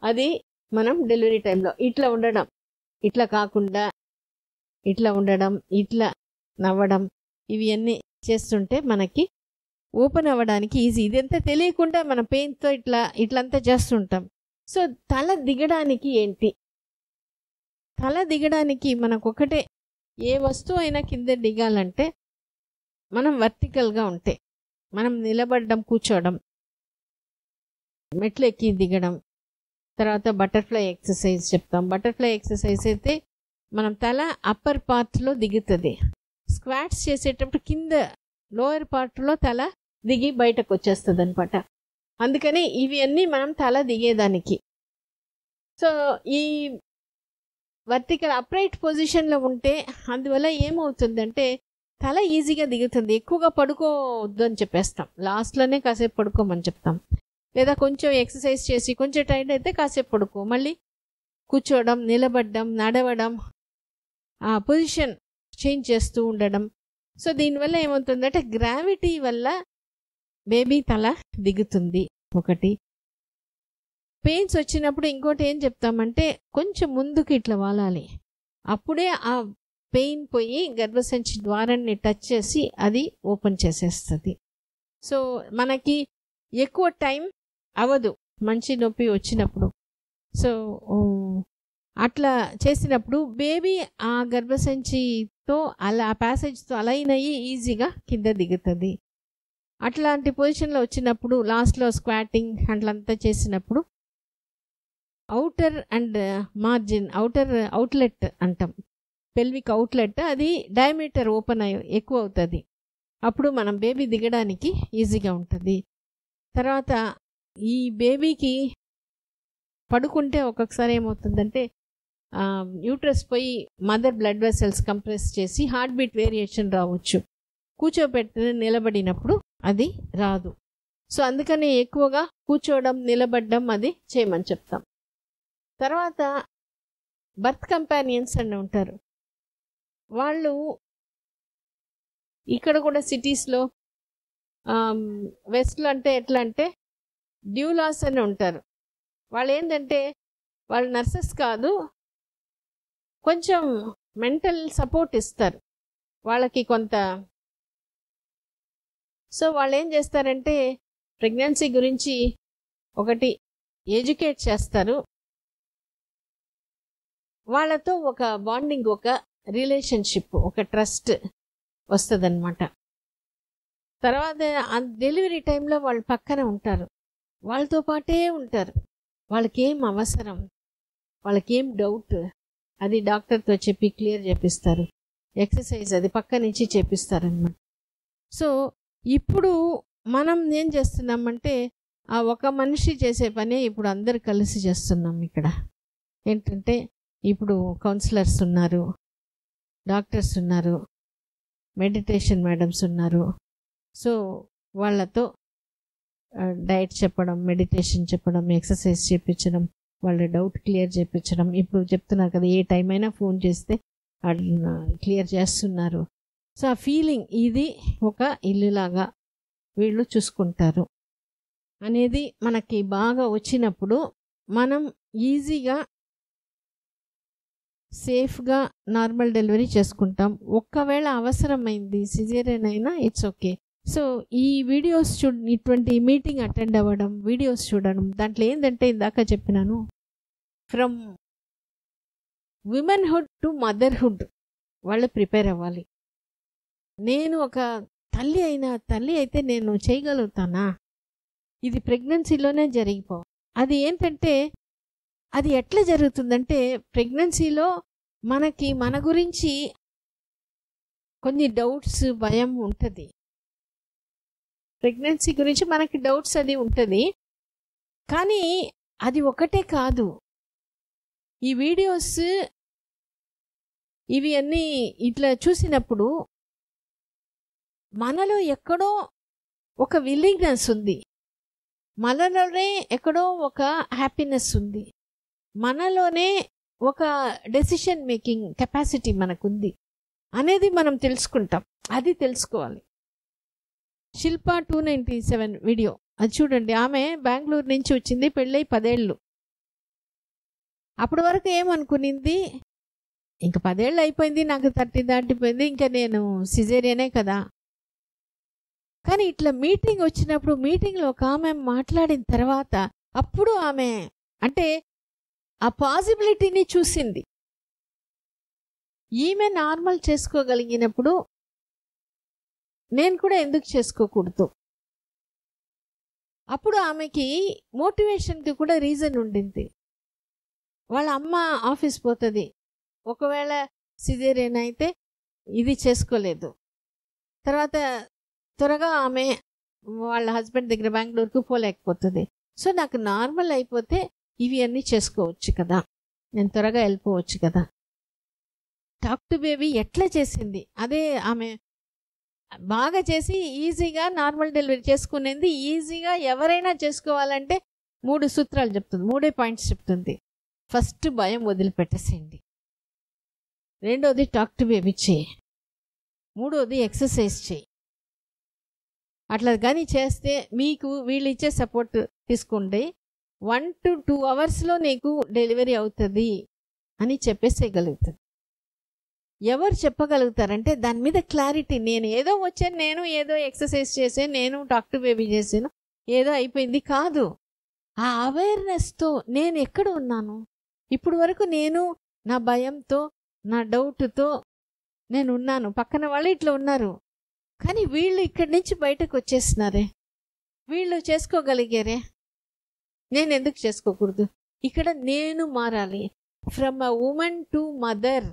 అది మనం డెలివరీ టైంలో ఇట్లా ఉండడం, ఇట్లా కాకుండా ఇట్లా ఉండడం, ఇట్లా నవ్వడం, ఇవి అన్నీ చేస్తుంటే మనకి ఓపెన్ అవ్వడానికి ఈజీ. ఇదంతా తెలియకుండా మన పెయిన్తో ఇట్లంతా చేస్తుంటాం. సో తల దిగడానికి ఏంటి? తల దిగడానికి మనకొకటే, ఏ వస్తువు అయినా కింద దిగాలంటే మనం వర్టికల్గా ఉంటే, మనం నిలబడడం, కూర్చోవడం, మెట్లు ఎక్కి దిగడం, తర్వాత బటర్ఫ్లై ఎక్సర్సైజ్ చెప్తాం. బటర్ఫ్లై ఎక్సర్సైజ్ అయితే మనం తల అప్పర్ పార్ట్లో దిగుతుంది. స్క్వాట్స్ చేసేటప్పుడు కింద లోయర్ పార్ట్లో తల దిగి బయటకు వచ్చేస్తుంది అనమాట. అందుకని ఇవి అన్నీ మనం తల దిగేదానికి. సో ఈ వర్టికల్ అప్రైట్ పొజిషన్లో ఉంటే అందువల్ల ఏమవుతుందంటే తల ఈజీగా దిగుతుంది. ఎక్కువగా పడుకోవద్దు అని చెప్పేస్తాం, లాస్ట్లోనే కాసేపు పడుకోమని చెప్తాం. లేదా కొంచెం ఎక్సర్సైజ్ చేసి కొంచెం టైర్డ్ అయితే కాసేపు పడుకో, మళ్ళీ కూర్చోవడం, నిలబడడం, నడవడం, ఆ పొజిషన్ చేంజ్ చేస్తూ ఉండడం. సో దీనివల్ల ఏమవుతుందంటే గ్రావిటీ వల్ల బేబీ తల దిగుతుంది ఒకటి. పెయిన్స్ వచ్చినప్పుడు ఇంకోటి ఏం చెప్తామంటే కొంచెం ముందుకు ఇట్లా వాలాలి, అప్పుడే ఆ పెయిన్ పోయి గర్భసంచి ద్వారాన్ని టచ్ చేసి అది ఓపెన్ చేసేస్తుంది. సో మనకి ఎక్కువ టైం అవ్వదు మంచి నొప్పి వచ్చినప్పుడు. సో అట్లా చేసినప్పుడు బేబీ ఆ గర్భసంచితో అలా ఆ ప్యాసేజ్తో అలైన్ అయ్యి ఈజీగా కింద దిగుతుంది. అట్లాంటి పొజిషన్లో వచ్చినప్పుడు లాస్ట్లో స్క్వాటింగ్ అట్లంతా చేసినప్పుడు అవుటర్ అండ్ మార్జిన్, అవుట్లెట్ అంటాం, పెల్విక్ అవుట్లెట్, అది డయామీటర్ ఓపెన్ ఎక్కువ అవుతుంది. అప్పుడు మనం బేబీ దిగడానికి ఈజీగా ఉంటుంది. తర్వాత ఈ బేబీకి పడుకుంటే ఒక్కొక్కసారి ఏమవుతుందంటే యూట్రస్ పోయి మదర్ బ్లడ్ వెసల్స్ కంప్రెస్ చేసి హార్ట్ బీట్ వేరియేషన్ రావచ్చు. కూర్చోబెట్టి నిలబడినప్పుడు అది రాదు. సో అందుకని ఎక్కువగా కూర్చోవడం, నిలబడడం అది చేయమని చెప్తాం. తర్వాత బర్త్ కంపానియన్స్ అని ఉంటారు. వాళ్ళు ఇక్కడ కూడా సిటీస్లో, వెస్ట్లో అంటే ఎట్లా అంటే డ్యూలాస్ అని ఉంటారు. వాళ్ళు ఏంటంటే వాళ్ళు నర్సెస్ కాదు, కొంచెం మెంటల్ సపోర్ట్ ఇస్తారు వాళ్ళకి కొంత. సో వాళ్ళు ఏం చేస్తారంటే ప్రెగ్నెన్సీ గురించి ఒకటి ఎడ్యుకేట్ చేస్తారు, వాళ్ళతో ఒక బాండింగ్, ఒక రిలేషన్షిప్, ఒక ట్రస్ట్ వస్తుందన్నమాట. తర్వాత డెలివరీ టైంలో వాళ్ళు పక్కన ఉంటారు, వాళ్ళతో పాటే ఉంటారు. వాళ్ళకేం అవసరం, వాళ్ళకేం డౌట్ అది డాక్టర్తో చెప్పి క్లియర్ చేపిస్తారు. ఎక్సర్సైజ్ అది పక్క నుంచి చేపిస్తారనమాట. సో ఇప్పుడు మనం ఏం చేస్తున్నామంటే ఆ ఒక మనిషి చేసే పనే ఇప్పుడు అందరు కలిసి చేస్తున్నాం. ఇక్కడ ఏంటంటే ఇప్పుడు కౌన్సిలర్స్ ఉన్నారు, డాక్టర్స్ ఉన్నారు, మెడిటేషన్ మేడమ్స్ ఉన్నారు. సో వాళ్ళతో డైట్ చెప్పడం, మెడిటేషన్ చెప్పడం, ఎక్సర్సైజ్ చేయించడం, వాళ్ళ డౌట్ క్లియర్ చేయించడం. ఇప్పుడు చెప్తున్నారు కదా, ఏ టైం అయినా ఫోన్ చేస్తే క్లియర్ చేస్తున్నారు. సో ఆ ఫీలింగ్, ఇది ఒక ఇల్లులాగా వీళ్ళు చూసుకుంటారు అనేది మనకి బాగా వచ్చినప్పుడు మనం ఈజీగా సేఫ్గా నార్మల్ డెలివరీ చేసుకుంటాం. ఒక్కవేళ అవసరమైంది సిజేరియన్ అయినా ఇట్స్ ఓకే. సో ఈ వీడియోస్ ఇటువంటి మీటింగ్ అటెండ్ అవ్వడం, వీడియోస్ చూడడం, దాంట్లో ఏంటంటే ఇందాక చెప్పినాను, ఫ్రమ్ విమెన్హుడ్ టు మదర్హుడ్ వాళ్ళు ప్రిపేర్ అవ్వాలి. నేను ఒక తల్లి అయితే నేను చేయగలుగుతానా, ఇది ప్రెగ్నెన్సీలోనే జరిగిపో. అది ఏంటంటే అది ఎట్లా జరుగుతుందంటే ప్రెగ్నెన్సీలో మనకి మన గురించి కొన్ని డౌట్స్, భయం ఉంటుంది. ప్రెగ్నెన్సీ గురించి మనకి డౌట్స్ అది ఉంటుంది. కానీ అది ఒకటే కాదు, ఈ వీడియోస్ ఇవి అన్నీ ఇట్లా చూసినప్పుడు మనలో ఎక్కడో ఒక విల్లింగ్నెస్ ఉంది, మనలోనే ఎక్కడో ఒక హ్యాపీనెస్ ఉంది, మనలోనే ఒక డెసిషన్ మేకింగ్ కెపాసిటీ మనకుంది అనేది మనం తెలుసుకుంటాం. అది తెలుసుకోవాలి. శిల్ప 297 వీడియో అది చూడండి. ఆమె బెంగళూరు నుంచి వచ్చింది, పెళ్ళై 10 ఏళ్ళు. అప్పటి వరకు ఏమనుకునింది, ఇంకా 10 ఏళ్ళు అయిపోయింది, నాకు 30 దాటిపోయింది, ఇంకా నేను సిజేరియనే కదా. కానీ ఇట్లా మీటింగ్ వచ్చినప్పుడు, మీటింగ్లో ఒక ఆమె మాట్లాడిన తర్వాత అప్పుడు ఆమె అంటే ఆ పాసిబిలిటీని చూసింది. ఈమె నార్మల్ చేసుకోగలిగినప్పుడు నేను కూడా ఎందుకు చేసుకోకూడదు? అప్పుడు ఆమెకి మోటివేషన్కి కూడా రీజన్ ఉండింది. వాళ్ళ అమ్మ ఆఫీస్ పోతుంది, ఒకవేళ సిజేరియన్ అయితే ఇది చేసుకోలేదు, తర్వాత త్వరగా ఆమె వాళ్ళ హస్బెండ్ దగ్గర బెంగళూరుకు పోలేకపోతుంది. సో నాకు నార్మల్ అయిపోతే ఇవి అన్నీ చేసుకోవచ్చు కదా, నేను త్వరగా వెళ్ళిపోవచ్చు కదా. టాక్ టు బేబీ ఎట్లా చేసింది, అదే ఆమె బాగా చేసి ఈజీగా నార్మల్ డెలివరీ చేసుకునేది. ఈజీగా ఎవరైనా చేసుకోవాలంటే 3 సూత్రాలు చెప్తుంది, 3 పాయింట్స్ చెప్తుంది. ఫస్ట్ భయం వదిలిపెట్టేసేయండి, రెండోది టాక్ టు బేబీ చేయి, మూడోది ఎక్సర్సైజ్ చేయి. అట్లా కానీ చేస్తే మీకు వీళ్ళు ఇచ్చే సపోర్ట్ తీసుకుంటే 1 to 2 అవర్స్లో నీకు డెలివరీ అవుతుంది అని చెప్పేసేయగలుగుతుంది. ఎవరు చెప్పగలుగుతారంటే దాని మీద క్లారిటీ. నేను ఏదో వచ్చాను, నేను ఏదో ఎక్సర్సైజ్ చేసాను, నేను టాక్ టు బేబీ చేసాను, ఏదో అయిపోయింది కాదు. ఆ అవేర్నెస్తో నేను ఎక్కడ ఉన్నాను, ఇప్పుడు వరకు నేను నా భయంతో నా డౌట్తో నేను ఉన్నాను, పక్కన వాళ్ళు ఇట్లా ఉన్నారు, కానీ వీళ్ళు ఇక్కడి నుంచి బయటకు వచ్చేస్తున్నారే, వీళ్ళు చేసుకోగలిగారే, నేను ఎందుకు చేసుకోకూడదు? ఇక్కడ నేను మారాలి. From a women to mother.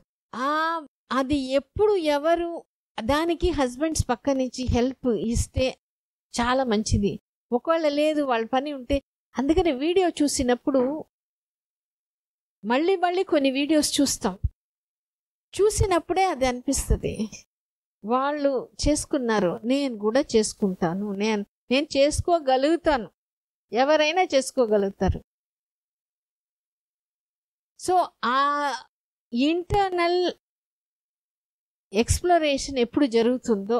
అది ఎప్పుడు ఎవరు దానికి హస్బెండ్స్ పక్క నుంచి హెల్ప్ ఇస్తే చాలా మంచిది. ఒకవేళ లేదు వాళ్ళ పని ఉంటే, అందుకని వీడియో చూసినప్పుడు మళ్ళీ మళ్ళీ కొన్ని వీడియోస్ చూసినప్పుడే అది అనిపిస్తుంది, వాళ్ళు చేసుకున్నారు, నేను కూడా చేసుకుంటాను, నేను చేసుకోగలుగుతాను, ఎవరైనా చేసుకోగలుగుతారు. సో ఆ ఇంటర్నల్ ఎక్స్ప్లోరేషన్ ఎప్పుడు జరుగుతుందో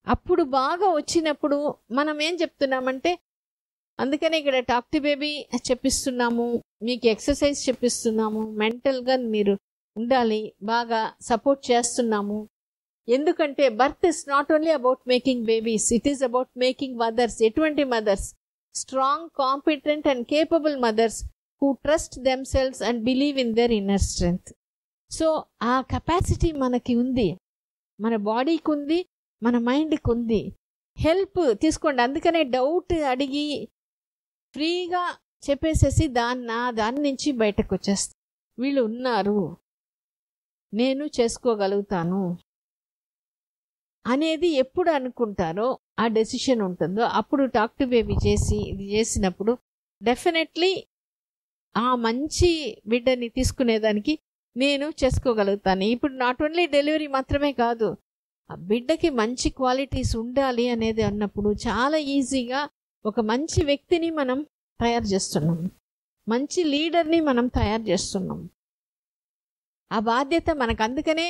అప్పుడు బాగా వచ్చినప్పుడు మనం ఏం చెప్తున్నామంటే, అందుకనే ఇక్కడ టాక్ టు బేబీ చెప్పిస్తున్నాము, మీకు ఎక్సర్సైజ్ చెప్పిస్తున్నాము, మెంటల్గా మీరు ఉండాలి, బాగా సపోర్ట్ చేస్తున్నాము. ఎందుకంటే birth is not only about making babies, it is about making mothers. ఎటువంటి mothers? Strong, competent and capable mothers who trust themselves and believe in their inner strength. So ఆ capacity మనకి ఉంది, మన బాడీకి ఉంది, మన మైండ్కి ఉంది. హెల్ప్ తీసుకోండి. అందుకనే డౌట్ అడిగి ఫ్రీగా చెప్పేసేసి దాని నుంచి బయటకు వచ్చేస్తా. వీళ్ళు ఉన్నారు, నేను చేసుకోగలుగుతాను అనేది ఎప్పుడు అనుకుంటారో ఆ డెసిషన్ ఉంటుందో అప్పుడు టాక్ టు బేబీ ఇది చేసినప్పుడు డెఫినెట్లీ ఆ మంచి బిడ్డని తీసుకునేదానికి నేను చేసుకోగలుగుతాను. ఇప్పుడు నాట్ ఓన్లీ డెలివరీ మాత్రమే కాదు, ఆ బిడ్డకి మంచి క్వాలిటీస్ ఉండాలి అనేది అన్నప్పుడు చాలా ఈజీగా ఒక మంచి వ్యక్తిని మనం తయారు చేస్తున్నాం, మంచి లీడర్ని మనం తయారు చేస్తున్నాం. ఆ బాధ్యత మనకు. అందుకనే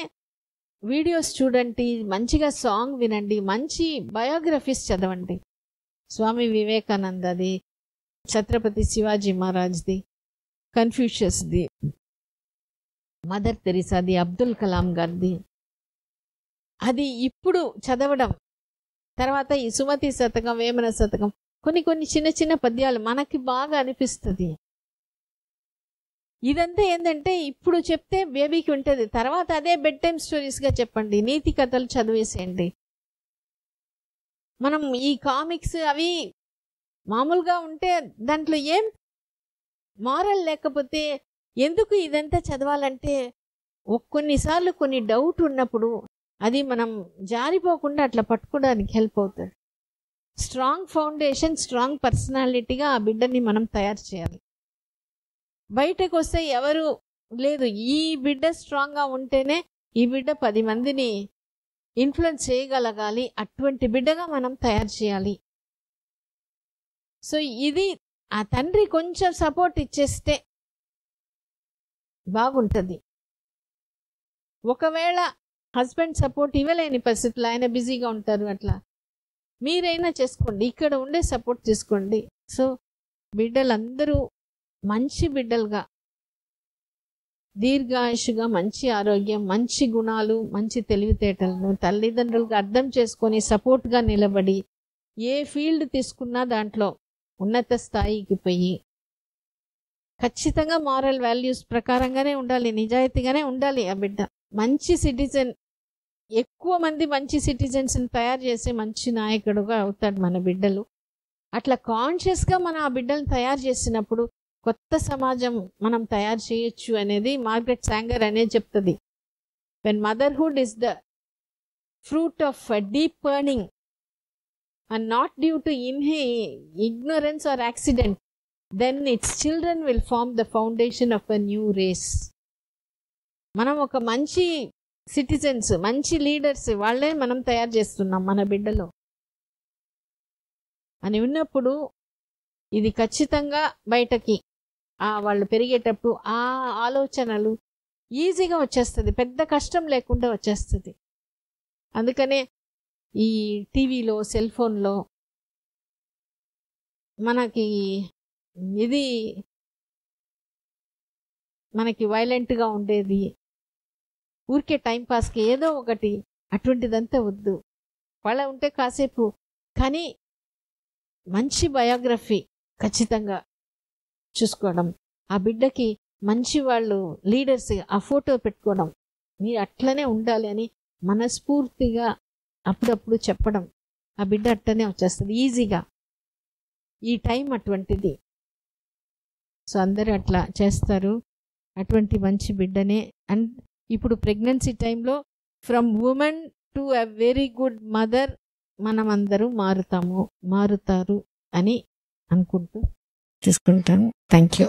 వీడియోస్ చూడండి, మంచిగా సాంగ్ వినండి, మంచి బయోగ్రఫీస్ చదవండి. స్వామి వివేకానందది, ఛత్రపతి శివాజీ మహారాజ్ది, కన్ఫ్యూషియస్ది, మదర్ తెరిసాది, అబ్దుల్ కలాం గారిది. అది ఇప్పుడు చదవడం, తర్వాత ఈ సుమతి శతకం, వేమన శతకం, కొన్ని చిన్న చిన్న పద్యాలు మనకి బాగా అనిపిస్తుంది. ఇదంతా ఏంటంటే ఇప్పుడు చెప్తే బేబీకి ఉంటుంది, తర్వాత అదే బెడ్ టైమ్ స్టోరీస్గా చెప్పండి, నీతి కథలు చదివేసేయండి. మనం ఈ కామిక్స్ అవి మామూలుగా ఉంటే దాంట్లో ఏం మారల్ లేకపోతే ఎందుకు ఇదంతా చదవాలంటే కొన్నిసార్లు కొన్ని డౌట్ ఉన్నప్పుడు అది మనం జారిపోకుండా అట్లా పట్టుకోవడానికి హెల్ప్ అవుతుంది. స్ట్రాంగ్ ఫౌండేషన్, స్ట్రాంగ్ పర్సనాలిటీగా ఆ బిడ్డని మనం తయారు చేయాలి. బయటకు వస్తే ఎవరు లేదు, ఈ బిడ్డ స్ట్రాంగ్గా ఉంటేనే ఈ బిడ్డ 10 మందిని ఇన్ఫ్లుయెన్స్ చేయగలగాలి, అటువంటి బిడ్డగా మనం తయారు చేయాలి. సో ఇది ఆ తండ్రి కొంచెం సపోర్ట్ ఇచ్చేస్తే బాగుంటుంది. ఒకవేళ హస్బెండ్ సపోర్ట్ ఇవ్వలేని పరిస్థితులు, ఆయన బిజీగా ఉంటారు, అట్లా మీరైనా చేసుకోండి, ఇక్కడ ఉండే సపోర్ట్ తీసుకోండి. సో బిడ్డలందరూ మంచి బిడ్డలుగా, దీర్ఘాయుషుగా, మంచి ఆరోగ్యం, మంచి గుణాలు, మంచి తెలివితేటలను తల్లిదండ్రులుగా అర్థం చేసుకొని సపోర్ట్గా నిలబడి ఏ ఫీల్డ్ తీసుకున్నా దాంట్లో ఉన్నత స్థాయికి పోయి ఖచ్చితంగా మారల్ వాల్యూస్ ప్రకారంగానే ఉండాలి, నిజాయితీగానే ఉండాలి ఆ బిడ్డ. మంచి సిటిజన్, ఎక్కువ మంది మంచి సిటిజన్స్ని తయారు చేసే మంచి నాయకుడుగా అవుతాడు మన బిడ్డలు. అట్లా కాన్షియస్గా మనం ఆ బిడ్డలను తయారు చేసినప్పుడు కొత్త సమాజం మనం తయారు చేయొచ్చు అనేది మార్గరెట్ సాంగర్ అనేది చెప్తుంది. When motherhood is the fruit of deep burning and not due to ignorance or accident, then its children will form the foundation of a new race. మనం ఒక మంచి సిటిజన్స్, మంచి లీడర్స్ వాళ్ళే మనం తయారు చేస్తున్నాం మన బిడ్డలో అని ఉన్నప్పుడు ఇది ఖచ్చితంగా బయటకి వాళ్ళు పెరిగేటప్పుడు ఆ ఆలోచనలు ఈజీగా వచ్చేస్తుంది, పెద్ద కష్టం లేకుండా వచ్చేస్తుంది. అందుకనే ఈ టీవీలో, సెల్ ఫోన్లో మనకి వైలెంట్గా ఉండేది, ఊరికే టైంపాస్కి ఏదో ఒకటి అటువంటిదంతా వద్దు. వాళ్ళ ఉంటే కాసేపు, కానీ మంచి బయోగ్రఫీ ఖచ్చితంగా చూసుకోవడం, ఆ బిడ్డకి మంచి వాళ్ళు లీడర్స్ ఆ ఫోటో పెట్టుకోవడం, మీరు అట్లనే ఉండాలి అని మనస్ఫూర్తిగా అప్పుడప్పుడు చెప్పడం, ఆ బిడ్డ అట్టనే వచ్చేస్తుంది ఈజీగా. ఈ టైం అటువంటిది. సో అందరూ అట్లా చేస్తారు, అటువంటి మంచి బిడ్డనే. అండ్ ఇప్పుడు ప్రెగ్నెన్సీ టైంలో from women to a very good mother మనం అందరూ మారుతారు అని అనుకుంటూ తీసుకుంటాను. Thank you.